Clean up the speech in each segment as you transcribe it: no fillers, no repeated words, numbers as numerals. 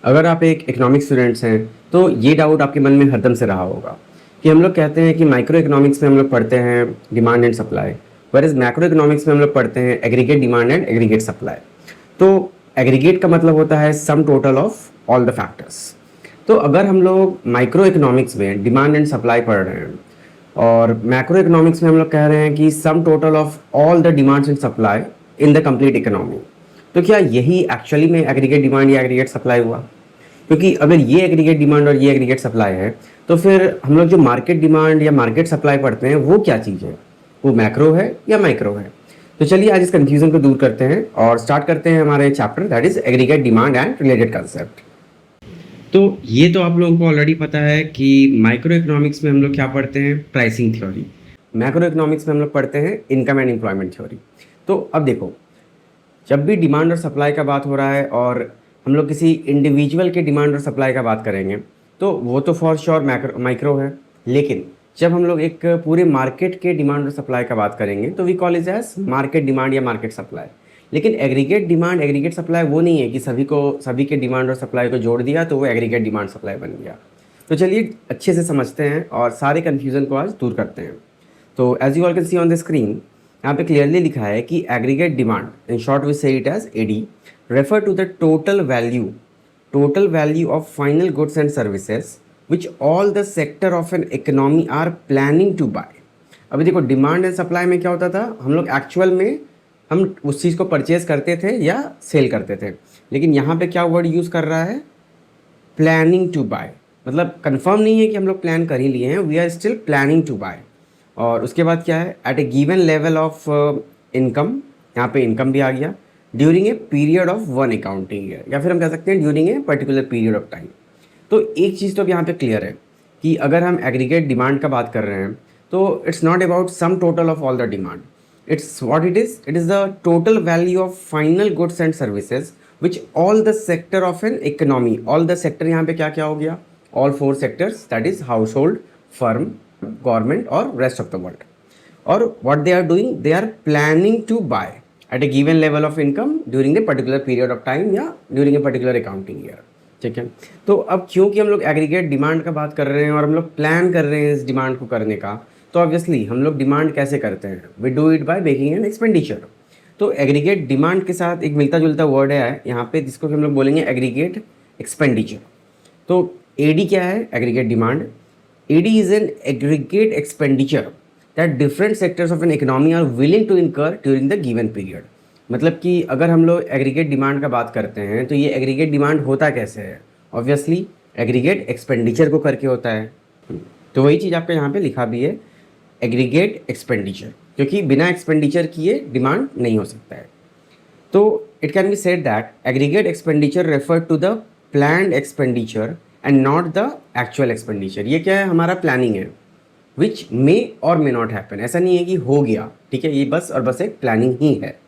अगर आप एक इकोनॉमिक्स स्टूडेंट्स हैं तो ये डाउट आपके मन में हरदम से रहा होगा कि हम लोग कहते हैं कि माइक्रो इकोनॉमिक्स में हम लोग पढ़ते हैं demand and supply, where macroeconomics में हम लोग पढ़ते हैं aggregate demand and aggregate supply. तो एग्रीगेट का मतलब होता है sum total of all the factors. तो अगर हम लोग माइक्रो इकोनॉमिक्स में डिमांड एंड सप्लाई पढ़ रहे हैं और मैक्रो इकोनॉमिक्स में हम लोग कह रहे हैं कि सम total of all the demands and supply in the complete economy, तो क्या यही एक्चुअली में एग्रीगेट डिमांड या एग्रीगेट सप्लाई हुआ? क्योंकि अगर ये एग्रीगेट डिमांड और ये एग्रीगेट सप्लाई है तो फिर हम लोग जो मार्केट डिमांड या मार्केट सप्लाई पढ़ते हैं वो क्या चीज़ है? वो मैक्रो है या माइक्रो है? तो चलिए आज इस कंफ्यूजन को दूर करते हैं और स्टार्ट करते हैं हमारे chapter that is aggregate demand and related concept. तो ये तो आप लोगों को ऑलरेडी पता है कि माइक्रो इकोनॉमिक्स में हम लोग क्या पढ़ते हैं, प्राइसिंग थ्योरी। मैक्रो इकोनॉमिक्स में हम लोग पढ़ते हैं इनकम एंड एम्प्लॉयमेंट थ्योरी। तो अब देखो, जब भी डिमांड और सप्लाई का बात हो रहा है और हम लोग किसी इंडिविजुअल के डिमांड और सप्लाई का बात करेंगे तो वो तो फॉर श्योर माइक्रो है। लेकिन जब हम लोग एक पूरे मार्केट के डिमांड और सप्लाई का बात करेंगे तो we call is as market demand या मार्केट सप्लाई। लेकिन एग्रीगेट डिमांड एग्रीगेट सप्लाई वो नहीं है कि सभी के डिमांड और सप्लाई को जोड़ दिया तो वो एग्रीगेट डिमांड सप्लाई बन गया। तो चलिए अच्छे से समझते हैं और सारे कन्फ्यूज़न को आज दूर करते हैं। तो as you all can see on the screen, यहाँ पे क्लियरली लिखा है कि aggregate demand, in short we say it as AD, refer to the total value of final goods and services which all the sector of an economy are planning to buy. अभी देखो, demand and supply में क्या होता था, हम लोग actual में हम उस चीज़ को परचेज करते थे या सेल करते थे। लेकिन यहाँ पे क्या वर्ड यूज़ कर रहा है, प्लानिंग टू बाय। मतलब कंफर्म नहीं है कि हम लोग प्लान कर ही लिए हैं, we are still planning to buy. और उसके बाद क्या है, at a given level of income, यहाँ पे इनकम भी आ गया, during a period of one accounting year, या फिर हम कह सकते हैं during a particular period of time. तो एक चीज़ तो अब यहाँ पे क्लियर है कि अगर हम एग्रीगेट डिमांड का बात कर रहे हैं तो it's not about sum total of all the demand, it's what it is the total value of final goods and services which all the sector of an economy, all the sector यहाँ पे क्या क्या हो गया, all four sectors, that is household, firm, government और rest of the world. और what they are doing, they are planning to buy at a given level of income during a particular period of time या during a particular accounting year. ठीक है, तो अब क्योंकि हम लोग एग्रीगेट डिमांड का बात कर रहे हैं और हम लोग प्लान कर रहे हैं इस डिमांड को करने का, तो ऑब्वियसली हम लोग डिमांड कैसे करते हैं, we do it by making an expenditure. तो एग्रीगेट डिमांड के साथ एक मिलता जुलता वर्ड है यहाँ पे जिसको हम लोग बोलेंगे एग्रीगेट एक्सपेंडिचर। तो एडी क्या है, aggregate demand. AD is an aggregate expenditure that different sectors of an economy are willing to incur during the given period. मतलब कि अगर हम लोग एग्रीगेट डिमांड का बात करते हैं तो ये एग्रीगेट डिमांड होता कैसे है, ऑब्वियसली एग्रीगेट एक्सपेंडिचर को करके होता है। तो वही चीज़ आपका यहाँ पे लिखा भी है, एग्रीगेट एक्सपेंडिचर, क्योंकि बिना एक्सपेंडिचर किए डिमांड नहीं हो सकता है। तो it can be said that aggregate expenditure refer to the planned expenditure and not the actual expenditure. ये क्या है, हमारा प्लानिंग है विच मे और मे नॉट हैपन। ऐसा नहीं है कि हो गया, ठीक है, ये बस और बस एक प्लानिंग ही है।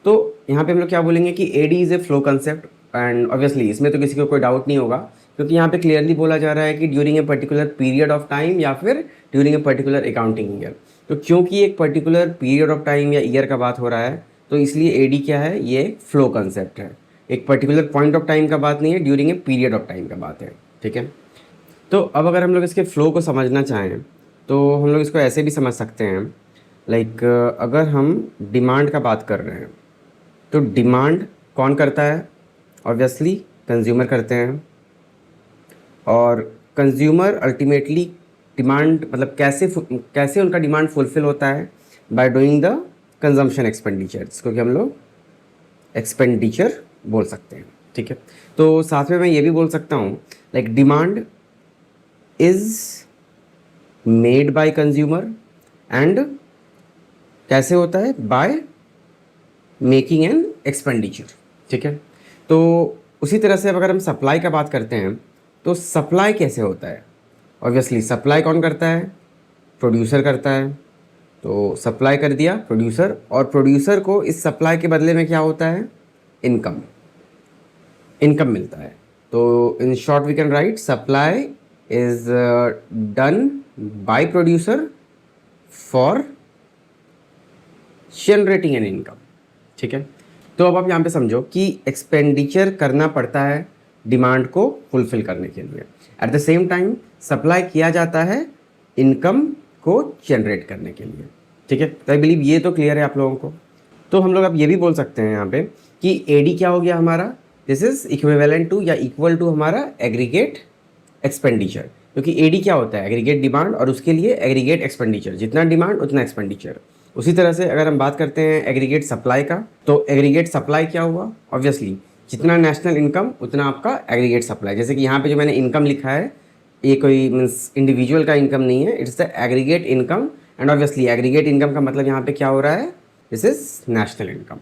तो यहाँ पे हम लोग क्या बोलेंगे कि AD is a flow concept, and obviously इसमें तो किसी को कोई डाउट नहीं होगा क्योंकि यहाँ पे क्लियरली बोला जा रहा है कि during a particular period of time या फिर during a particular accounting year. तो क्योंकि एक पर्टिकुलर पीरियड ऑफ टाइम या ईयर का बात हो रहा है तो इसलिए एडी क्या है, ये एक फ्लो कंसेप्ट है, एक पर्टिकुलर पॉइंट ऑफ टाइम का बात नहीं है, during a period of time का बात है। ठीक है, तो अब अगर हम लोग इसके फ्लो को समझना चाहें तो हम लोग इसको ऐसे भी समझ सकते हैं, लाइक अगर हम डिमांड का बात कर रहे हैं तो डिमांड कौन करता है, ऑब्वियसली कंज्यूमर करते हैं। और कंज्यूमर अल्टीमेटली डिमांड मतलब कैसे उनका डिमांड फुलफिल होता है, by doing the consumption expenditure, जिसको कि हम लोग एक्सपेंडिचर बोल सकते हैं। ठीक है, तो साथ में मैं ये भी बोल सकता हूँ like demand is made by consumer and कैसे होता है, बाय मेकिंग एन एक्सपेंडिचर। ठीक है, तो उसी तरह से अब अगर हम सप्लाई का बात करते हैं तो सप्लाई कैसे होता है, ऑब्वियसली सप्लाई कौन करता है, प्रोड्यूसर करता है। तो सप्लाई कर दिया प्रोड्यूसर, और प्रोड्यूसर को इस सप्लाई के बदले में क्या होता है, इनकम मिलता है। तो in short we can write supply is done by producer for generating an income. ठीक है, तो अब आप यहाँ पे समझो कि एक्सपेंडिचर करना पड़ता है डिमांड को फुलफिल करने के लिए। At the same time supply किया जाता है इनकम को जनरेट करने के लिए। ठीक है, तो आई बिलीव ये तो क्लियर है आप लोगों को। तो हम लोग अब ये भी बोल सकते हैं यहाँ पे कि एडी क्या हो गया हमारा, दिस इज इक्विवेलेंट टू या इक्वल टू हमारा एग्रीगेट एक्सपेंडिचर, क्योंकि एडी क्या होता है, एग्रीगेट डिमांड और उसके लिए एग्रीगेट एक्सपेंडिचर, जितना डिमांड उतना एक्सपेंडिचर। उसी तरह से अगर हम बात करते हैं एग्रीगेट सप्लाई का, तो एग्रीगेट सप्लाई क्या हुआ, ऑब्वियसली जितना नेशनल इनकम उतना आपका एग्रीगेट सप्लाई। जैसे कि यहाँ पे जो मैंने इनकम लिखा है, ये कोई मीन्स इंडिविजुअल का इनकम नहीं है, it's the aggregate income. And obviously aggregate income का मतलब यहाँ पे क्या हो रहा है, दिस इज नेशनल इनकम।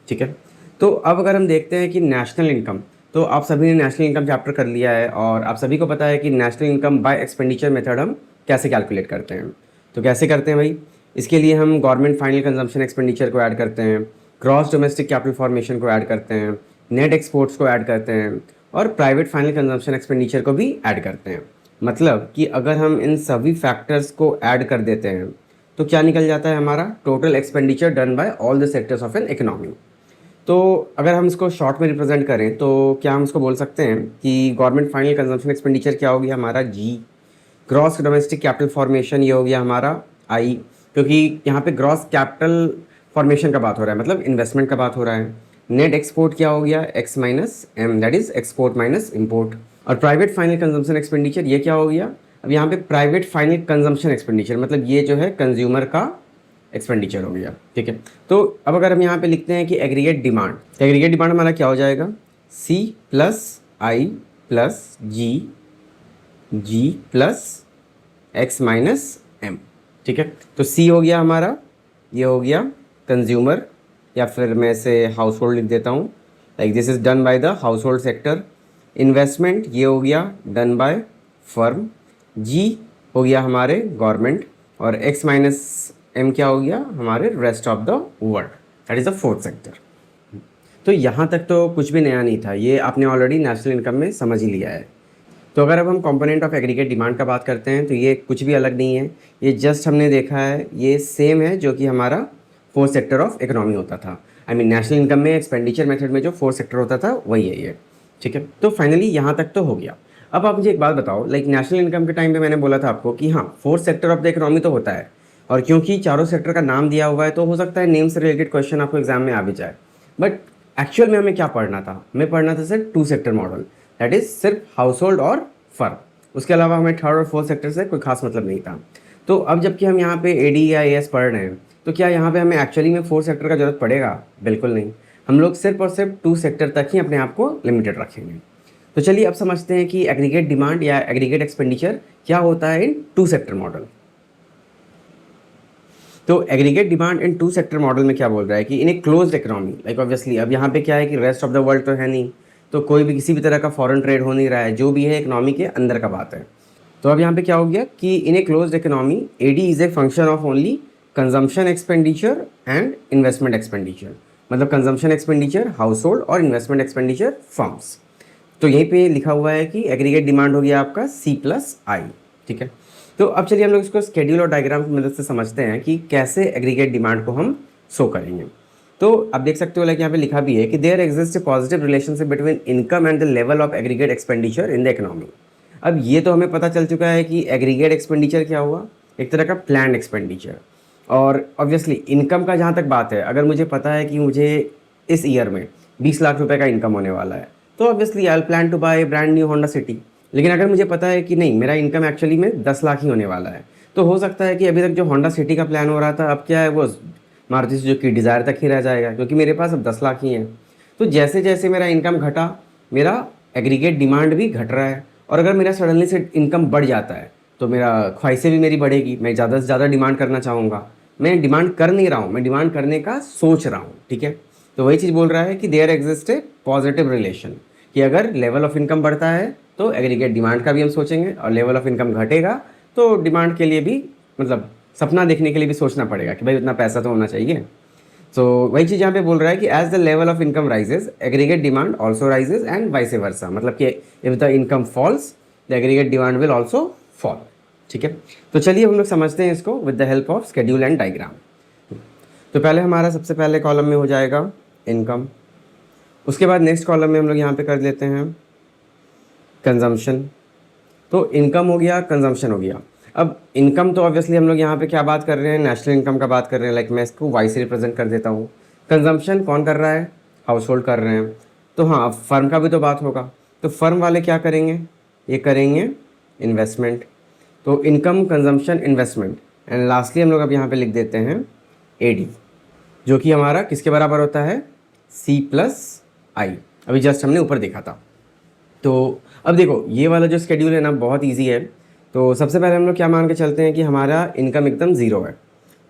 ठीक है, तो अब अगर हम देखते हैं कि नेशनल इनकम, तो आप सभी ने नेशनल इनकम चैप्टर कर लिया है और आप सभी को पता है कि national income by expenditure method हम कैसे कैलकुलेट करते हैं। तो कैसे करते हैं भाई, इसके लिए हम गवर्नमेंट फाइनल कंजम्पशन एक्सपेंडिचर को ऐड करते हैं, ग्रॉस डोमेस्टिक कैपिटल फॉर्मेशन को ऐड करते हैं, नेट एक्सपोर्ट्स को ऐड करते हैं और प्राइवेट फाइनल कंजम्पशन एक्सपेंडिचर को भी ऐड करते हैं। मतलब कि अगर हम इन सभी फैक्टर्स को ऐड कर देते हैं तो क्या निकल जाता है हमारा, total expenditure done by all the sectors of an economy. तो अगर हम इसको शॉर्ट में रिप्रेजेंट करें तो क्या हम इसको बोल सकते हैं कि गवर्नमेंट फाइनल कंजम्पशन एक्सपेंडिचर क्या हो गया हमारा, जी। ग्रॉस डोमेस्टिक कैपिटल फॉर्मेशन ये हो गया हमारा, आई, क्योंकि यहाँ पे ग्रॉस कैपिटल फॉर्मेशन का बात हो रहा है, मतलब इन्वेस्टमेंट का बात हो रहा है। नेट एक्सपोर्ट क्या हो गया, X minus M, that is export minus import. और प्राइवेट फाइनल कंजम्पशन एक्सपेंडिचर ये क्या हो गया, अब यहाँ पे प्राइवेट फाइनल कंजम्पशन एक्सपेंडिचर मतलब ये जो है कंज्यूमर का एक्सपेंडिचर हो गया। ठीक है, तो अब अगर हम यहाँ पे लिखते हैं कि एग्रीगेट डिमांड, तो एग्रीगेट डिमांड हमारा क्या हो जाएगा, सी प्लस आई प्लस जी प्लस एक्स माइनस एम। ठीक है, तो सी हो गया हमारा, ये हो गया कंज्यूमर, या फिर मैं इसे हाउस होल्ड लिख देता हूँ, like this is done by the house hold sector. Investment ये हो गया डन बाय फर्म, जी हो गया हमारे गवर्नमेंट, और एक्स माइनस एम क्या हो गया हमारे rest of the world, that is the fourth sector. तो यहाँ तक तो कुछ भी नया नहीं था, ये आपने ऑलरेडी नेशनल इनकम में समझ ही लिया है। तो अगर अब हम कंपोनेंट ऑफ एग्रीगेट डिमांड का बात करते हैं तो ये कुछ भी अलग नहीं है, ये जस्ट हमने देखा है ये सेम है जो कि हमारा फोर्थ सेक्टर ऑफ इकोनॉमी होता था। आई मीन नेशनल इनकम में एक्सपेंडिचर मेथड में जो फोर्थ सेक्टर होता था वही है ये। ठीक है, तो फाइनली यहाँ तक तो हो गया। अब आप मुझे एक बात बताओ, लाइक नेशनल इनकम के टाइम पे मैंने बोला था आपको कि हाँ fourth sector of the economy तो होता है, और क्योंकि चारों सेक्टर का नाम दिया हुआ है तो हो सकता है नेम से रिलेटेड क्वेश्चन आपको एग्जाम में आ भी जाए। बट एक्चुअल में हमें क्या पढ़ना था, हमें पढ़ना था सिर्फ two sector model, that is सिर्फ हाउस होल्ड और फर्म। उसके अलावा हमें थर्ड और फोर्थ सेक्टर से कोई खास मतलब नहीं था। तो अब जबकि हम यहाँ पे एडी या एएस पढ़ रहे हैं तो क्या यहाँ पे हमें एक्चुअली में फोर्थ सेक्टर का जरूरत पड़ेगा, बिल्कुल नहीं। हम लोग सिर्फ और सिर्फ टू सेक्टर तक ही अपने आप को लिमिटेड रखेंगे। तो चलिए अब समझते हैं कि एग्रीगेट डिमांड या एग्रीगेट एक्सपेंडिचर क्या होता है इन टू सेक्टर मॉडल। तो aggregate demand in two sector model में क्या बोल रहा है कि in a closed economy, like obviously अब यहाँ पे क्या है कि रेस्ट ऑफ द वर्ल्ड तो है नहीं, तो कोई भी किसी भी तरह का फॉरेन ट्रेड हो नहीं रहा है, जो भी है इकोनॉमी के अंदर का बात है। तो अब यहाँ पे क्या हो गया कि in a closed economy AD is a function of only consumption expenditure and investment expenditure, मतलब कंजम्पशन एक्सपेंडिचर हाउस होल्ड और इन्वेस्टमेंट एक्सपेंडिचर फर्म्स। तो यहीं पे लिखा हुआ है कि एग्रीगेट डिमांड हो गया आपका सी प्लस आई। ठीक है, तो अब चलिए हम लोग इसको स्केड्यूल और डायग्राम की मदद से समझते हैं कि कैसे एग्रीगेट डिमांड को हम शो करेंगे। तो आप देख सकते हो लाइक यहाँ पे लिखा भी है कि there exist a positive relationship between income and the level of aggregate expenditure in the economy. अब ये तो हमें पता चल चुका है कि एग्रीगेट एक्सपेंडिचर क्या हुआ, एक तरह का प्लान एक्सपेंडिचर। और ऑब्वियसली इनकम का जहाँ तक बात है, अगर मुझे पता है कि मुझे इस ईयर में 20 लाख रुपए का इनकम होने वाला है तो obviously I will plan to buy brand new Honda City. लेकिन अगर मुझे पता है कि नहीं मेरा इनकम एक्चुअली में 10 लाख ही होने वाला है, तो हो सकता है कि अभी तक जो होंडा सिटी का प्लान हो रहा था अब क्या है वो मारुति सुजुकी डिज़ायर तक ही रह जाएगा, क्योंकि मेरे पास अब 10 लाख ही हैं। तो जैसे जैसे मेरा इनकम घटा मेरा एग्रीगेट डिमांड भी घट रहा है, और अगर मेरा सडनली से इनकम बढ़ जाता है तो मेरा ख्वाहिशें भी मेरी बढ़ेगी, मैं ज़्यादा से ज़्यादा डिमांड करना चाहूँगा। मैं डिमांड कर नहीं रहा हूँ, मैं डिमांड करने का सोच रहा हूँ। ठीक है, तो वही चीज़ बोल रहा है कि there exist a positive relation, कि अगर लेवल ऑफ इनकम बढ़ता है तो एग्रीगेट डिमांड का भी हम सोचेंगे, और लेवल ऑफ इनकम घटेगा तो डिमांड के लिए भी मतलब सपना देखने के लिए भी सोचना पड़ेगा कि भाई उतना पैसा तो होना चाहिए। तो वही चीज़ यहाँ पे बोल रहा है कि as the level of income rises aggregate demand also rises and vice versa, मतलब कि if the income falls the aggregate demand will also fall. ठीक है, तो चलिए हम लोग समझते हैं इसको with the help of schedule and diagram. तो पहले हमारा सबसे पहले कॉलम में हो जाएगा इनकम, उसके बाद नेक्स्ट कॉलम में हम लोग यहाँ पे कर लेते हैं कंजम्पशन। तो इनकम हो गया, कंजम्पशन हो गया। अब इनकम तो ऑब्वियसली हम लोग यहाँ पे क्या बात कर रहे हैं, नेशनल इनकम का बात कर रहे हैं, लाइक मैं इसको वाई से रिप्रेजेंट कर देता हूँ। कंजम्पशन कौन कर रहा है, हाउस होल्ड कर रहे हैं। तो हाँ, फर्म का भी तो बात होगा, तो फर्म वाले क्या करेंगे, ये करेंगे इन्वेस्टमेंट। तो income, consumption, investment, and lastly हम लोग अब यहाँ पे लिख देते हैं एडी, जो कि हमारा किसके बराबर होता है, सी प्लस आई। अभी जस्ट हमने ऊपर देखा था। तो अब देखो ये वाला जो स्केड्यूल है ना बहुत इजी है। तो सबसे पहले हम लोग क्या मान के चलते हैं कि हमारा इनकम एकदम ज़ीरो है।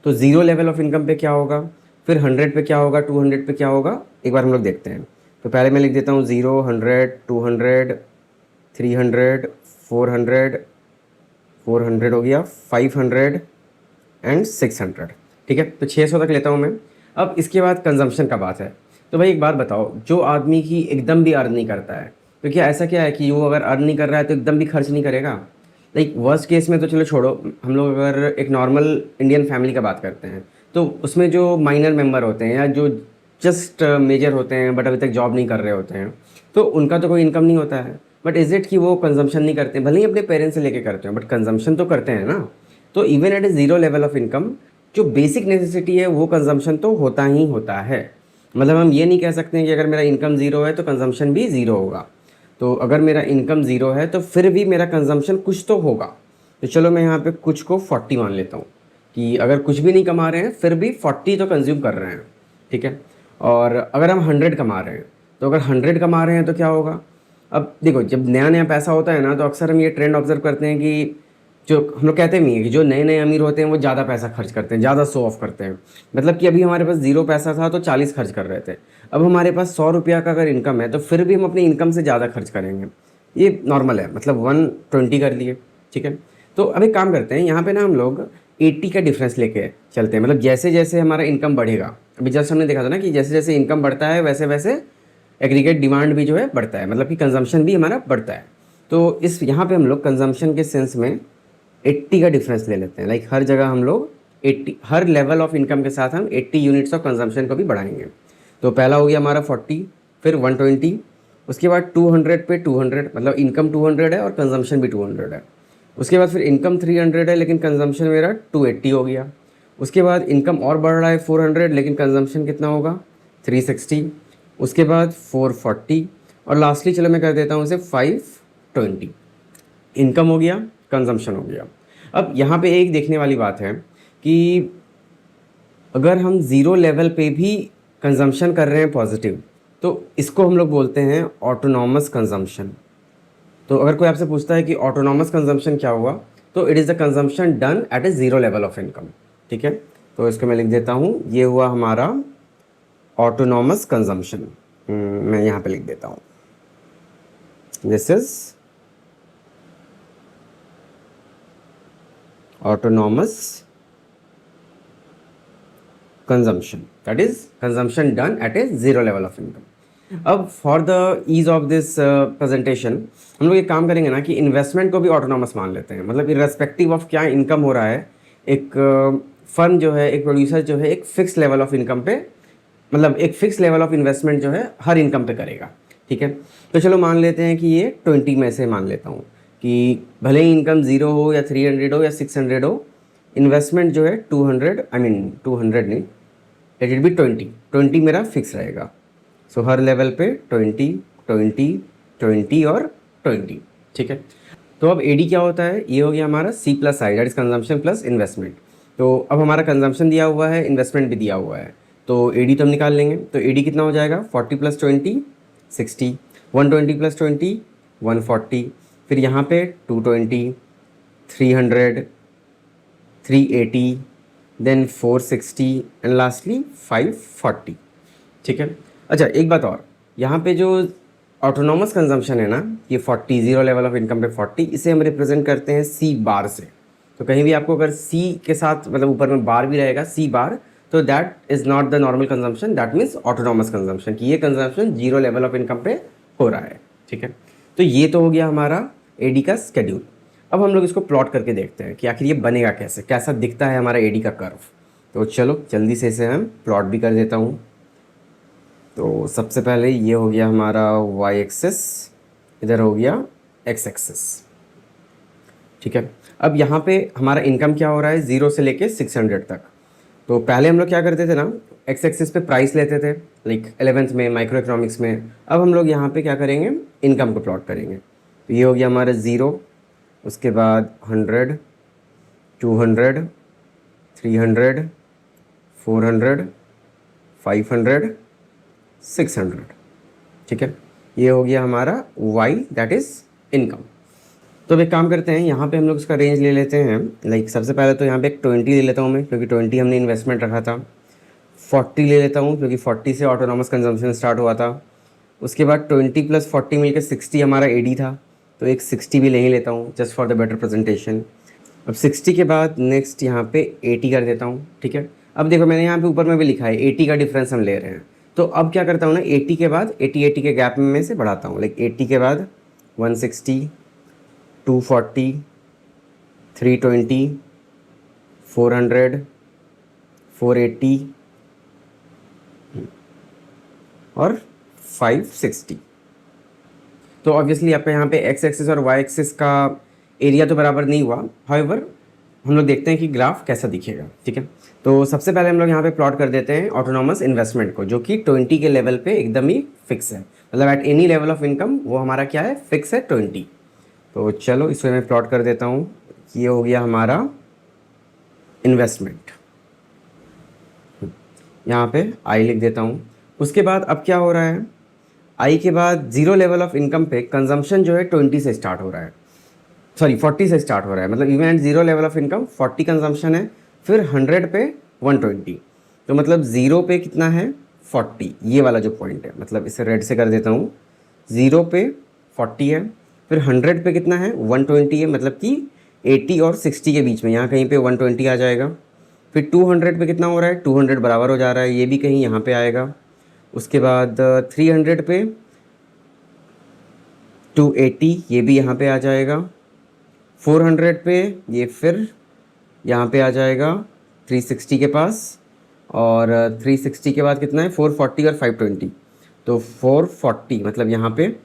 तो ज़ीरो लेवल ऑफ इनकम पे क्या होगा, फिर 100 पे क्या होगा, 200 पे क्या होगा, एक बार हम लोग देखते हैं। तो पहले मैं लिख देता हूँ 0, 100, 200, 300, 400, 400 हो गया, 500 एंड 600। ठीक है, तो 600 तक लेता हूँ मैं। अब इसके बाद कंजम्पशन का बात है। तो भाई एक बात बताओ, जो आदमी की एकदम भी अर्न नहीं करता है, तो क्या ऐसा क्या है कि वो अगर अर्न नहीं कर रहा है तो एकदम भी खर्च नहीं करेगा। लाइक वर्स्ट केस में तो चलो छोड़ो, हम लोग अगर एक नॉर्मल इंडियन फैमिली का बात करते हैं, तो उसमें जो माइनर मेंबर होते हैं या जो जस्ट मेजर होते हैं बट अभी तक जॉब नहीं कर रहे होते हैं, तो उनका तो कोई इनकम नहीं होता है। बट इज़ इट कि वो कंजम्पशन नहीं करते, भले ही अपने पेरेंट्स से लेके करते हैं बट कंजम्पशन तो करते हैं ना। तो even at A zero level of income, जो बेसिक नेसेसिटी है वो कंजम्पशन तो होता ही होता है। मतलब हम ये नहीं कह सकते हैं कि अगर मेरा इनकम ज़ीरो है तो कंजम्पशन भी ज़ीरो होगा। तो अगर मेरा इनकम ज़ीरो है तो फिर भी मेरा कंजम्पशन कुछ तो होगा। तो चलो मैं यहाँ पे कुछ को 40 मान लेता हूँ कि अगर कुछ भी नहीं कमा रहे हैं फिर भी 40 तो कंज्यूम कर रहे हैं। ठीक है, और अगर हम 100 कमा रहे हैं, तो अगर 100 कमा रहे हैं तो क्या होगा। अब देखो जब नया नया पैसा होता है ना, तो अक्सर हम ये ट्रेंड ऑब्जर्व करते हैं कि जो हम लोग कहते भी हैं कि जो नए नए अमीर होते हैं वो ज़्यादा पैसा खर्च करते हैं, ज़्यादा शो ऑफ करते हैं। मतलब कि अभी हमारे पास ज़ीरो पैसा था तो 40 खर्च कर रहे थे, अब हमारे पास 100 रुपया का अगर इनकम है तो फिर भी हम अपनी इनकम से ज़्यादा खर्च करेंगे। ये नॉर्मल है, मतलब 120 कर लिए। ठीक है, तो अब एक काम करते हैं, यहाँ पे ना हम लोग 80 का डिफरेंस लेके चलते हैं। मतलब जैसे जैसे हमारा इनकम बढ़ेगा, अभी जस्ट हमने देखा था ना कि जैसे जैसे इनकम बढ़ता है वैसे वैसे एग्रीगेट डिमांड भी जो है बढ़ता है, मतलब कि कंजम्पशन भी हमारा बढ़ता है। तो इस यहाँ पे हम लोग कंजम्पशन के सेंस में 80 का डिफरेंस ले लेते हैं। लाइक हर जगह हम लोग 80, हर लेवल ऑफ इनकम के साथ हम 80 यूनिट्स ऑफ कंजम्पशन को भी बढ़ाएंगे। तो पहला हो गया हमारा 40, फिर 120, उसके बाद 200 पे 200, मतलब इनकम 200 है और कंजम्पशन भी 200 है। उसके बाद फिर इनकम 300 है लेकिन कंजम्पशन मेरा 280 हो गया। उसके बाद इनकम और बढ़ रहा है 400, लेकिन कंजम्पशन कितना होगा, 360। उसके बाद 440, और लास्टली चलो मैं कर देता हूँ उसे 520। इनकम हो गया, कंजम्पशन हो गया। अब यहाँ पे एक देखने वाली बात है कि अगर हम ज़ीरो लेवल पे भी कंजम्पशन कर रहे हैं पॉजिटिव, तो इसको हम लोग बोलते हैं ऑटोनॉमस कंजम्पशन। तो अगर कोई आपसे पूछता है कि ऑटोनॉमस कंजम्पशन क्या हुआ, तो it is the consumption done at A zero level of income. ठीक है, तो इसको मैं लिख देता हूँ, ये हुआ हमारा ऑटोनॉमस कंजम्पशन। मैं यहाँ पे लिख देता हूँ, this is autonomous consumption, that is consumption done at a zero level of income. अब for the ease of this presentation हम लोग एक काम करेंगे ना कि इन्वेस्टमेंट को भी ऑटोनॉमस मान लेते हैं। मतलब इर्रेस्पेक्टिव ऑफ क्या इनकम हो रहा है, एक फर्म जो है, एक प्रोड्यूसर जो है, एक फिक्स लेवल ऑफ इनकम पे, मतलब एक फिक्स लेवल ऑफ इन्वेस्टमेंट जो है हर इनकम पे करेगा। ठीक है, तो चलो मान लेते हैं कि ये 20 में से मान लेता हूँ कि भले ही इनकम 0 हो या 300 हो या 600 हो, इन्वेस्टमेंट जो है 200, आई मीन 200 नहीं, लेट इट बी 20 मेरा फिक्स रहेगा। सो हर लेवल पे 20, 20, 20 और 20। ठीक है, तो अब एडी क्या होता है, ये हो गया हमारा C plus I, that is consumption plus investment. तो अब हमारा कंजम्पशन दिया हुआ है, इन्वेस्टमेंट भी दिया हुआ है, तो एडी तो हम निकाल लेंगे। तो एडी कितना हो जाएगा, 40 + 20 60, 120 + 20 140, फिर यहाँ पे 220, 300, 380, देन 460 एंड लास्टली 540। ठीक है, अच्छा एक बात और, यहाँ पे जो ऑटोनॉमस कंजम्पशन है ना, ये 40 जीरो लेवल ऑफ इनकम पे 40, इसे हम रिप्रेजेंट करते हैं सी बार से। तो कहीं भी आपको अगर सी के साथ मतलब ऊपर में बार भी रहेगा, सी बार, तो that is not the normal consumption, that means autonomous consumption, कि ये consumption zero level of income पे हो रहा है। ठीक है, तो ये तो हो गया हमारा एडी का स्केड्यूल। अब हम लोग इसको प्लॉट करके देखते हैं कि आखिर ये बनेगा कैसे, कैसा दिखता है हमारा एडी का कर्व। तो चलो जल्दी से इसे हम प्लॉट भी कर देता हूँ। तो सबसे पहले ये हो गया हमारा वाई एक्सिस, इधर हो गया एक्स एक्सिस। ठीक है, अब यहाँ पे हमारा इनकम क्या हो रहा है 0 से लेके 600 तक। तो पहले हम लोग क्या करते थे ना, एक्स एक्सिस पे प्राइस लेते थे, लाइक 11th में माइक्रो इकोनॉमिक्स में। अब हम लोग यहाँ पे क्या करेंगे, इनकम को प्लॉट करेंगे। तो ये हो गया हमारा 0, उसके बाद 100, 200, 300, 400, 500, 600। ठीक है, ये हो गया हमारा वाई, दैट इज़ इनकम। तो अब एक काम करते हैं, यहाँ पे हम लोग इसका रेंज ले लेते हैं। लाइक सबसे पहले तो यहाँ पे एक 20 ले लेता हूँ मैं, क्योंकि 20 हमने इन्वेस्टमेंट रखा था। 40 ले लेता हूँ, क्योंकि 40 से ऑटोनॉमस कंजम्पशन स्टार्ट हुआ था। उसके बाद 20 + 40 मिलकर 60 हमारा एडी था, तो एक 60 भी ले ही लेता हूँ just for the better presentation. अब 60 के बाद नेक्स्ट यहाँ पे 80 कर देता हूँ। ठीक है, अब देखो मैंने यहाँ पे ऊपर में भी लिखा है 80 का डिफरेंस हम ले रहे हैं। तो अब क्या करता हूँ ना, 80 के बाद 80 के गैप में से बढ़ाता हूँ। लाइक 80 के बाद 160, 240, 320, 400, 480 और 560। तो ऑब्वियसली आपका यहाँ पे एक्स एक्सिस और वाई एक्सिस का एरिया तो बराबर नहीं हुआ। हाउएवर हम लोग देखते हैं कि ग्राफ कैसा दिखेगा। ठीक है, तो सबसे पहले हम लोग यहाँ पे प्लॉट कर देते हैं ऑटोनॉमस इन्वेस्टमेंट को, जो कि 20 के लेवल पे एकदम ही फिक्स है। मतलब at any level of income वो हमारा क्या है, फिक्स है 20। तो चलो इसमें मैं प्लॉट कर देता हूँ। ये हो गया हमारा इन्वेस्टमेंट, यहाँ पे आई लिख देता हूँ। उसके बाद अब क्या हो रहा है, आई के बाद 0 लेवल ऑफ इनकम पे कंजम्पशन जो है 20 से स्टार्ट हो रहा है, सॉरी 40 से स्टार्ट हो रहा है। मतलब even at 0 level of income 40 consumption है, फिर 100 पे 120। तो मतलब 0 पे कितना है 40, ये वाला जो पॉइंट है, मतलब इसे रेड से कर देता हूँ। 0 पे 40 है, फिर 100 पे कितना है 120 है, मतलब कि 80 और 60 के बीच में यहाँ कहीं पे 120 आ जाएगा। फिर 200 पे कितना हो रहा है, 200 बराबर हो जा रहा है, ये भी कहीं यहाँ पे आएगा। उसके बाद 300 पे 280, ये भी यहाँ पे आ जाएगा। 400 पे ये फिर यहाँ पे आ जाएगा 360 के पास, और 360 के बाद कितना है 440 और 520। तो 440 मतलब यहाँ पे,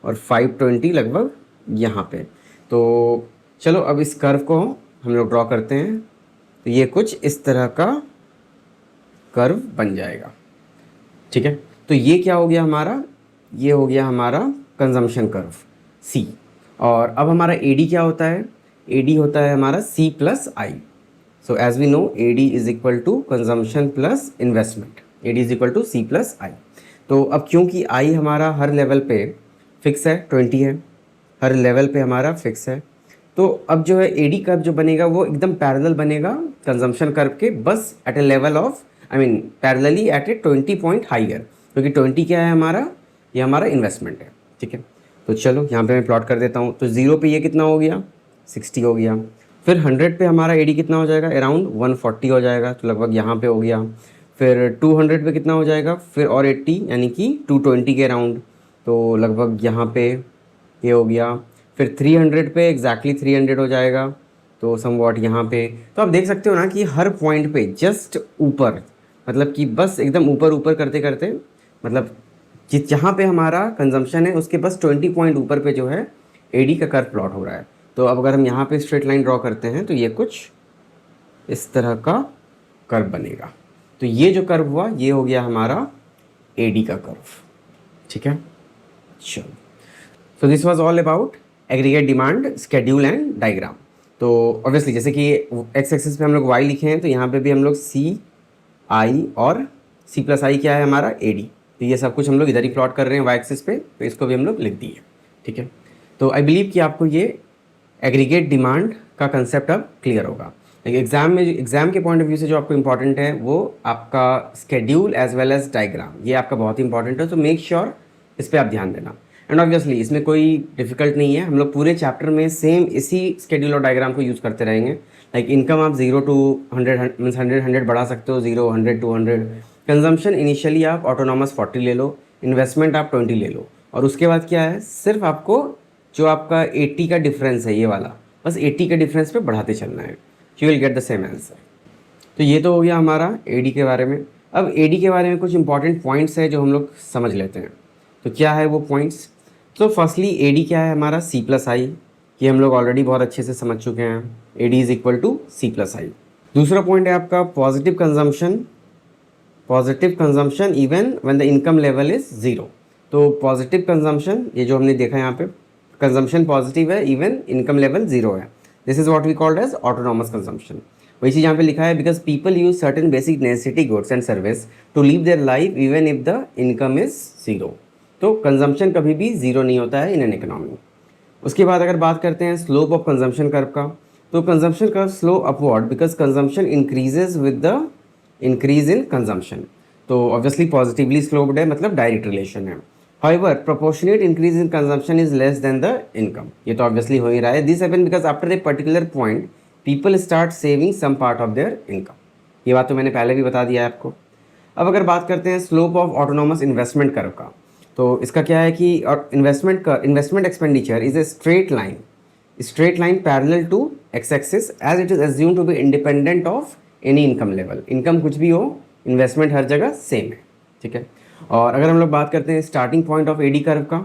और 520 लगभग यहाँ पे। तो चलो अब इस कर्व को हम लोग ड्रॉ करते हैं। तो ये कुछ इस तरह का कर्व बन जाएगा। ठीक है, तो ये क्या हो गया हमारा, ये हो गया हमारा कंजम्पशन कर्व सी। और अब हमारा एडी क्या होता है, एडी होता है हमारा C plus I. So as we know AD is equal to consumption plus investment, AD is equal to C plus I. तो अब क्योंकि आई हमारा हर लेवल पे फिक्स है, 20 है, हर लेवल पे हमारा फिक्स है, तो अब जो है एडी कर्व जो बनेगा वो एकदम पैरेलल बनेगा कंजम्पशन कर्व के, बस at a level of I mean parallelly at a 20 point higher, क्योंकि 20 क्या है हमारा, ये हमारा इन्वेस्टमेंट है। ठीक है, तो चलो यहाँ पे मैं प्लॉट कर देता हूँ। तो 0 पे ये कितना हो गया 60 हो गया, फिर 100 पे हमारा एडी कितना हो जाएगा, अराउंड 140 हो जाएगा, तो लगभग यहाँ पे हो गया। फिर 200 पे कितना हो जाएगा, फिर और 80 यानी कि 220 के अराउंड, तो लगभग यहाँ पे ये हो गया। फिर 300 पे एग्जैक्टली 300 हो जाएगा, तो समवॉट यहाँ पे। तो आप देख सकते हो ना कि हर पॉइंट पे जस्ट ऊपर, मतलब कि बस एकदम ऊपर ऊपर करते करते, मतलब जहाँ पे हमारा कंजम्पशन है उसके बस 20 पॉइंट ऊपर पे जो है एडी का कर्व प्लॉट हो रहा है। तो अब अगर हम यहाँ पे स्ट्रेट लाइन ड्रॉ करते हैं तो ये कुछ इस तरह का कर्व बनेगा। तो ये जो कर्व हुआ ये हो गया हमारा एडी का कर्व। ठीक है, चलो, so this was all about aggregate demand schedule and diagram. तो ऑब्वियसली जैसे कि एक्स एक्सिस पे हम लोग वाई लिखे हैं, तो यहाँ पे भी हम लोग सी आई और सी प्लस आई क्या है हमारा एडी। तो ये सब कुछ हम लोग इधर ही प्लॉट कर रहे हैं वाई एक्सिस पे, तो इसको भी हम लोग लिख दिए। ठीक है, तो आई बिलीव कि आपको ये एग्रीगेट डिमांड का कंसेप्ट अब क्लियर होगा। एग्जाम के पॉइंट ऑफ व्यू से जो आपको इंपॉर्टेंट है वो आपका schedule as well as diagram, ये आपका बहुत इंपॉर्टेंट है, तो मेक श्योर इस पर आप ध्यान देना। एंड ऑब्वियसली इसमें कोई डिफिकल्ट नहीं है, हम लोग पूरे चैप्टर में सेम इसी स्केड्यूल और डायग्राम को यूज़ करते रहेंगे। लाइक इनकम आप 0 to 100 मीन्स 100 बढ़ा सकते हो, 0 100 200। कंजम्पशन इनिशियली आप ऑटोनॉमस 40 ले लो, इन्वेस्टमेंट आप 20 ले लो, और उसके बाद क्या है, सिर्फ आपको जो आपका 80 का डिफरेंस है ये वाला, बस 80 के डिफरेंस पे बढ़ाते चलना है, you will get the same answer. तो ये तो हो गया हमारा एडी के बारे में। अब एडी के बारे में कुछ इंपॉर्टेंट पॉइंट्स है जो हम लोग समझ लेते हैं। तो क्या है वो पॉइंट्स, तो फर्स्टली एडी क्या है हमारा, सी प्लस आई, ये हम लोग ऑलरेडी बहुत अच्छे से समझ चुके हैं, AD is equal to C plus I. दूसरा पॉइंट है आपका positive consumption even when the income level is zero. तो पॉजिटिव कंजम्पशन, ये जो हमने देखा यहाँ पे, कंजम्पशन पॉजिटिव है इवन इनकम लेवल ज़ीरो है, this is what we called as autonomous consumption. वही चीज़ यहाँ पे लिखा है, because people use certain basic necessity goods and service to live their life even if the income is zero. तो consumption कभी भी ज़ीरो नहीं होता है इन एन इकोनॉमी। उसके बाद अगर बात करते हैं स्लोप ऑफ कंजम्पशन कर्व का, तो consumption curve slope upward because consumption increases with the increase in consumption. तो ऑब्वियसली पॉजिटिवली स्लोप्ड है, मतलब डायरेक्ट रिलेशन है। However proportionate increase in consumption is less than the income, ये तो obviously हो ही रहा है। This happen because after a particular point people start saving some part of their income, ये बात तो मैंने पहले भी बता दिया है आपको। अब अगर बात करते हैं slope of autonomous investment curve का, तो इसका क्या है कि investment expenditure is a straight line parallel to X axis as it is assume to be independent of any income level. Income कुछ भी हो, इन्वेस्टमेंट हर जगह सेम है, ठीक है। और अगर हम लोग बात करते हैं starting point of AD curve का,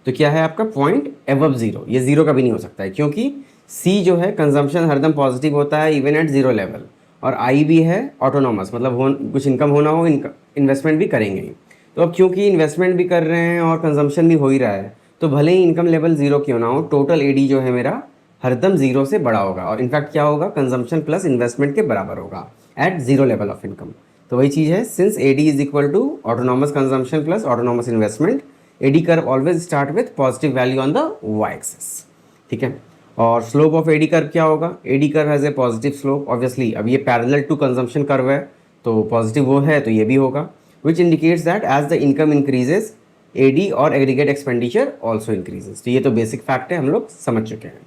तो क्या है आपका पॉइंट एबव जीरो, ये जीरो कभी नहीं हो सकता है, क्योंकि सी जो है कंजम्पशन हरदम पॉजिटिव होता है इवन एट जीरो लेवल, और आई भी है ऑटोनॉमस, मतलब कुछ इनकम होना हो, इन्वेस्टमेंट भी करेंगे ही। तो अब क्योंकि इन्वेस्टमेंट भी कर रहे हैं और कंजम्पशन भी हो ही रहा है, तो भले ही इनकम लेवल जीरो क्यों ना हो, टोटल एडी जो है मेरा हरदम जीरो से बड़ा होगा, और इनफैक्ट क्या होगा, कंजम्पशन प्लस इन्वेस्टमेंट के बराबर होगा at zero level of income. तो वही चीज़ है, since AD is equal to autonomous consumption plus autonomous investment, AD curve always start with positive value on the Y axis, ठीक है। और स्लोप ऑफ एडी कर्व क्या होगा, AD curve has a positive slope, obviously अब ये parallel to consumption curve है, तो positive वो है तो ये भी होगा, which indicates that as the income increases AD और एग्रीगेट एक्सपेंडिचर ऑल्सो इंक्रीजेज। तो ये तो बेसिक फैक्ट है, हम लोग समझ चुके हैं,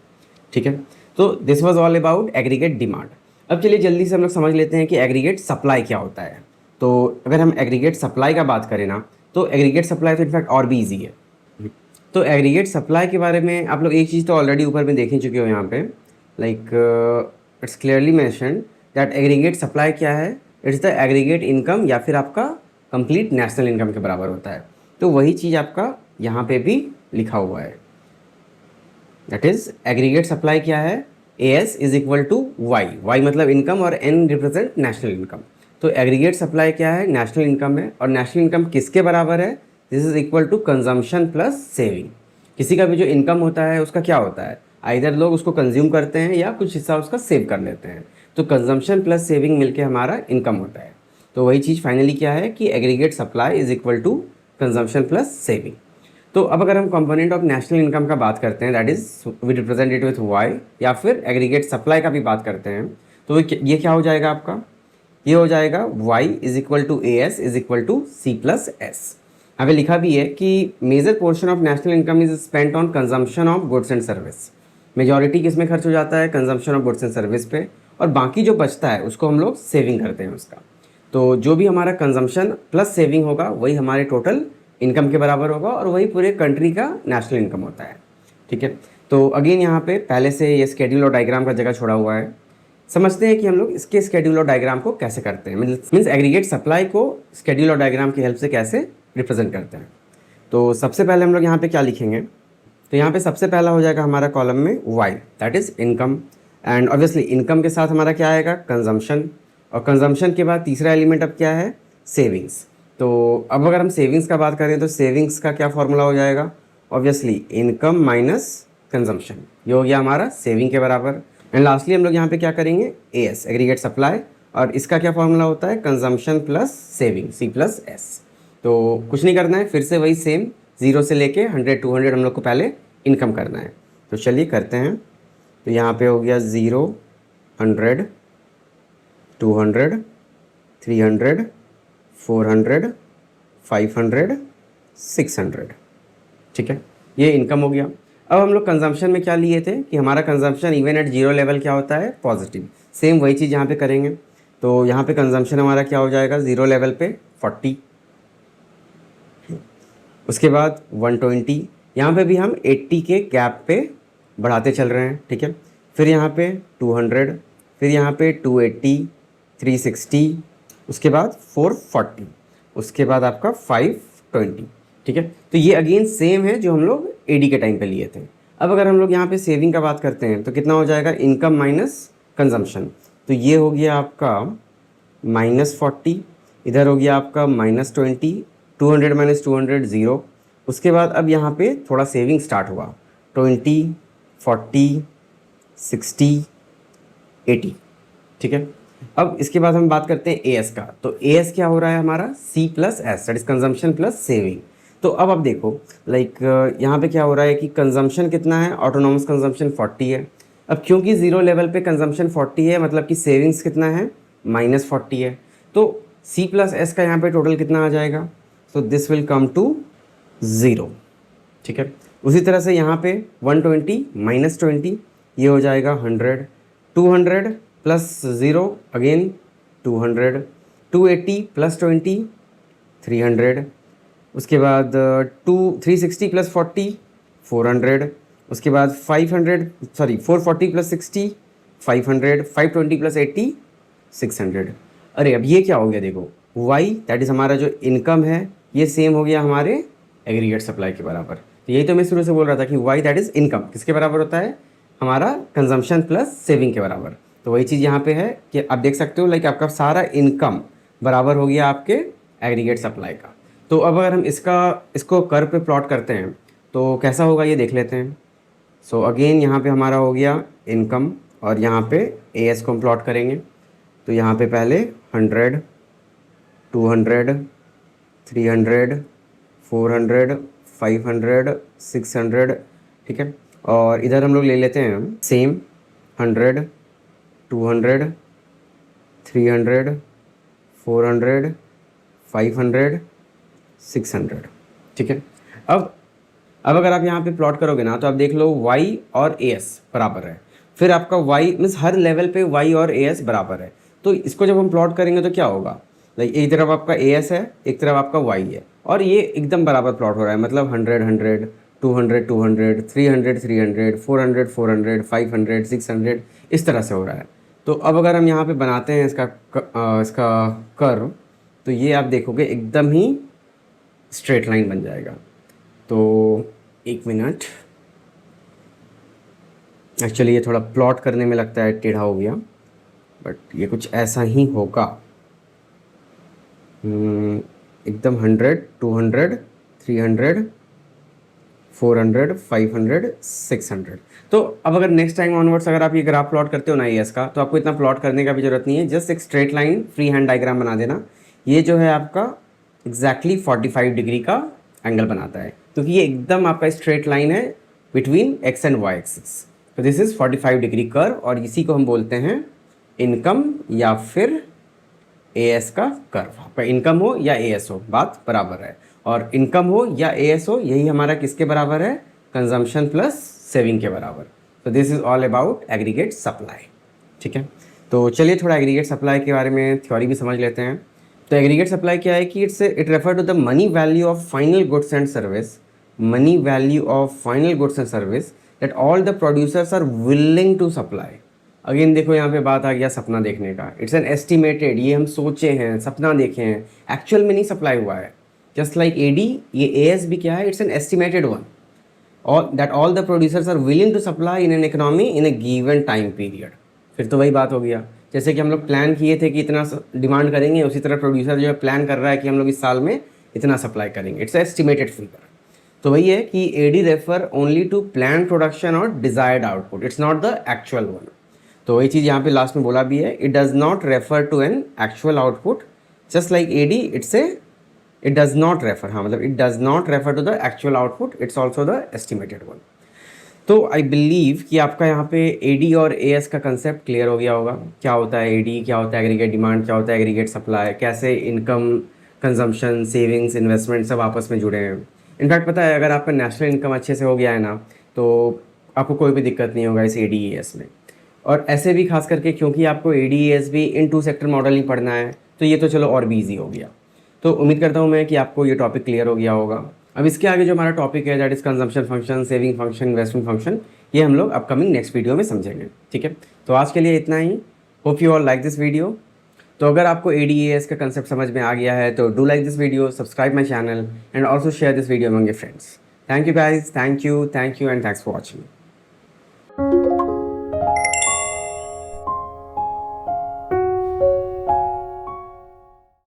ठीक है। तो this was all about aggregate demand. अब चलिए जल्दी से हम लोग समझ लेते हैं कि एग्रीगेट सप्लाई क्या होता है। तो अगर हम एग्रीगेट सप्लाई का बात करें ना, तो एग्रीगेट सप्लाई तो इनफैक्ट और भी ईजी है। तो एग्रीगेट सप्लाई के बारे में आप लोग एक चीज़ तो ऑलरेडी ऊपर में देख ही चुके हो यहाँ पे, like it's clearly mentioned that aggregate supply क्या है, इट्स द एग्रीगेट इनकम या फिर आपका कंप्लीट नेशनल इनकम के बराबर होता है। तो वही चीज़ आपका यहाँ पे भी लिखा हुआ है, दैट इज एग्रीगेट सप्लाई क्या है, AS is equal to Y मतलब इनकम और N रिप्रेजेंट नेशनल इनकम। तो एग्रीगेट सप्लाई क्या है, नेशनल इनकम है, और नेशनल इनकम किसके बराबर है, this is equal to consumption plus saving. किसी का भी जो इनकम होता है उसका क्या होता है, आइदर लोग उसको कंज्यूम करते हैं या कुछ हिस्सा उसका सेव कर लेते हैं, तो कंजम्पशन प्लस सेविंग मिलके हमारा इनकम होता है। तो वही चीज़ फाइनली क्या है कि aggregate supply is equal to consumption plus saving. तो अब अगर हम कंपोनेंट ऑफ नेशनल इनकम का बात करते हैं, that is we represent it with Y, या फिर एग्रीगेट सप्लाई का भी बात करते हैं, तो ये क्या हो जाएगा आपका, ये हो जाएगा y is equal to AS is equal to C plus S। यहाँ पे लिखा भी है कि major portion of national income is spent on consumption of goods and service. Majority किस में खर्च हो जाता है, consumption of goods and service पे, और बाकी जो बचता है उसको हम लोग सेविंग करते हैं उसका। तो जो भी हमारा कंजम्पशन प्लस सेविंग होगा वही हमारे टोटल इनकम के बराबर होगा, और वही पूरे कंट्री का नेशनल इनकम होता है, ठीक है। तो अगेन यहाँ पे पहले से ये स्केड्यूल और डायग्राम का जगह छोड़ा हुआ है, समझते हैं कि हम लोग इसके स्केड्यूल और डायग्राम को कैसे करते हैं, मीन्स एग्रीगेट सप्लाई को स्केड्यूल और डायग्राम की हेल्प से कैसे रिप्रेजेंट करते हैं। तो सबसे पहले हम लोग यहाँ पे क्या लिखेंगे, तो यहाँ पे सबसे पहला हो जाएगा हमारा कॉलम में Y, that is income, and obviously income के साथ हमारा क्या आएगा, कंजम्पशन, और कंजम्पशन के बाद तीसरा एलिमेंट अब क्या है, सेविंग्स। तो अब अगर हम सेविंग्स का बात करें तो सेविंग्स का क्या फॉर्मूला हो जाएगा, ऑब्वियसली इनकम माइनस कंजम्पशन, ये हो गया हमारा सेविंग के बराबर। एंड लास्टली हम लोग यहाँ पे क्या करेंगे, AS एग्रीगेट सप्लाई, और इसका क्या फॉर्मूला होता है, consumption plus saving C plus S। तो कुछ नहीं करना है, फिर से वही सेम 0 से लेके 100 200 हम लोग को पहले इनकम करना है। तो चलिए करते हैं। तो यहाँ पे हो गया 0 100 200 300 400 500 600, ठीक है, ये इनकम हो गया। अब हम लोग कंजम्पशन में क्या लिए थे कि हमारा consumption even at zero level क्या होता है, पॉजिटिव। सेम वही चीज़ यहाँ पे करेंगे। तो यहाँ पे कंजम्पशन हमारा क्या हो जाएगा, जीरो लेवल पे 40, उसके बाद 120, यहाँ पे भी हम 80 के गैप पे बढ़ाते चल रहे हैं, ठीक है। फिर यहाँ पे 200, फिर यहाँ पे 280 360, उसके बाद 440, उसके बाद आपका 520, ठीक है। तो ये अगेन सेम है जो हम लोग एडी के टाइम पे लिए थे। अब अगर हम लोग यहाँ पे सेविंग का बात करते हैं तो कितना हो जाएगा, इनकम माइनस कंजम्पशन। तो ये हो गया आपका -40, इधर हो गया आपका -20, 200 माइनस 200 ज़ीरो। उसके बाद अब यहाँ पे थोड़ा सेविंग स्टार्ट हुआ, 20, 40, 60, 80, ठीक है। अब इसके बाद हम बात करते हैं एएस का। तो एएस क्या हो रहा है हमारा, C plus S, that is consumption plus saving. तो अब आप देखो लाइक यहाँ पे क्या हो रहा है कि कंजम्पशन कितना है, ऑटोनॉमस कंजम्पशन 40 है। अब क्योंकि ज़ीरो लेवल पे कंजम्पशन 40 है, मतलब कि सेविंग्स कितना है, -40 है। तो सी प्लस एस का यहाँ पे टोटल कितना आ जाएगा, so this will come to 0, ठीक है। उसी तरह से यहाँ पे 120 माइनस 20, ये हो जाएगा 100, 200 प्लस 0 अगेन 200, 280 प्लस 20 300, उसके बाद 360 प्लस 40 400, उसके बाद 440 प्लस 60 500, 520 प्लस 80 600। अरे अब ये क्या हो गया, देखो वाई दैट इज़ हमारा जो इनकम है ये सेम हो गया हमारे एग्रीगेट सप्लाई के बराबर। तो यही तो मैं शुरू से बोल रहा था कि वाई दैट इज़ इनकम किसके बराबर होता है, हमारा कंजम्पशन प्लस सेविंग के बराबर। तो वही चीज़ यहाँ पे है कि आप देख सकते हो लाइक आपका सारा इनकम बराबर हो गया आपके एग्रीगेट सप्लाई का। तो अब अगर हम इसको कर्व पे प्लॉट करते हैं तो कैसा होगा ये देख लेते हैं। सो अगेन यहाँ पे हमारा हो गया इनकम और यहाँ पे एएस को हम प्लॉट करेंगे। तो यहाँ पे पहले 100, 200, 300, 400, 500, 600, ठीक है। और इधर हम लोग ले लेते हैं सेम 100, 200, 300, 400, 500, 600, ठीक है। अब अगर आप यहाँ पे प्लॉट करोगे ना तो आप देख लो y और as बराबर है, फिर आपका y मीन्स हर लेवल पे y और as बराबर है। तो इसको जब हम प्लॉट करेंगे तो क्या होगा, लाइक एक तरफ आपका as है, एक तरफ आपका y है, और ये एकदम बराबर प्लॉट हो रहा है, मतलब 100 100, 200 200, 300 300, 400 400, 500 600, इस तरह से हो रहा है। तो अब अगर हम यहाँ पे बनाते हैं इसका कर्व, तो ये आप देखोगे एकदम ही स्ट्रेट लाइन बन जाएगा। तो एक मिनट, एक्चुअली ये थोड़ा प्लॉट करने में लगता है टेढ़ा हो गया, बट ये कुछ ऐसा ही होगा। एकदम 100, 200, 300, 400, 500, 600। तो अब अगर नेक्स्ट टाइम ऑनवर्ड्स अगर आप ये ग्राफ प्लॉट करते हो ना एएस का, तो आपको इतना प्लॉट करने का भी जरूरत नहीं है, जस्ट एक straight line free hand diagram बना देना। ये जो है आपका एग्जैक्टली 45 डिग्री का एंगल बनाता है, क्योंकि ये एकदम आपका स्ट्रेट लाइन है between X and Y axis. तो दिस इज 45 डिग्री कर्व, और इसी को हम बोलते हैं इनकम या फिर एएस का कर्व। आपका इनकम हो या एएस हो बात बराबर है, और इनकम हो या एएस हो यही हमारा किसके बराबर है, कंजम्पशन प्लस सेविंग के बराबर। तो this is all about aggregate supply, ठीक है। तो चलिए थोड़ा एग्रीगेट सप्लाई के बारे में थ्योरी भी समझ लेते हैं। तो एग्रीगेट सप्लाई क्या है कि it refer to the money value of final goods and service, money value of final goods and service that all the producers are willing to supply. Again देखो यहाँ पे बात आ गया सपना देखने का, इट्स एन एस्टिमेटेड, ये हम सोचे हैं, सपना देखे हैं, एक्चुअल में नहीं सप्लाई हुआ है। जस्ट लाइक एडी, ये एएस भी क्या है, इट्स एन एस्टिमेटेड वन, और that all the producers are willing to supply in an economy in a given time period. फिर तो वही बात हो गया, जैसे कि हम लोग प्लान किए थे कि इतना डिमांड करेंगे, उसी तरह प्रोड्यूसर जो है प्लान कर रहा है कि हम लोग इस साल में इतना सप्लाई करेंगे, इट्स एस्टिमेटेड फिगर। तो वही है कि AD refer only to plan production और desired output, it's not the actual one. तो वही चीज़ यहाँ पे लास्ट में बोला भी है, it does not refer to an actual output, just like AD it does not refer, हाँ मतलब it does not refer to the actual output, it's also the estimated one. तो आई बिलीव कि आपका यहाँ पे एडी और as का concept clear हो गया होगा, क्या होता है एडी, क्या होता है एग्रीगेट डिमांड, क्या होता है एग्रीगेट सप्लाई, कैसे इनकम, कंजम्पशन, सेविंग्स, इन्वेस्टमेंट सब आपस में जुड़े हैं। इनफैक्ट पता है अगर आपका नेशनल इनकम अच्छे से हो गया है ना, तो आपको कोई भी दिक्कत नहीं होगा इस एडी एएस में। और ऐसे भी खास करके क्योंकि आपको एडी एएस भी इन 2 सेक्टर मॉडल ही पढ़ना है, तो ये तो चलो और भी ईजी हो गया। तो उम्मीद करता हूँ मैं कि आपको ये टॉपिक क्लियर हो गया होगा। अब इसके आगे जो हमारा टॉपिक है that is consumption function, saving function, investment function, ये हम लोग अपकमिंग नेक्स्ट वीडियो में समझेंगे, ठीक है। तो आज के लिए इतना ही, hope you all like this video. तो अगर आपको एडीएएस का कंसेप्ट समझ में आ गया है तो do like this video, subscribe my channel and also share this video among your friends. Thank you guys, thank you and thanks for watching.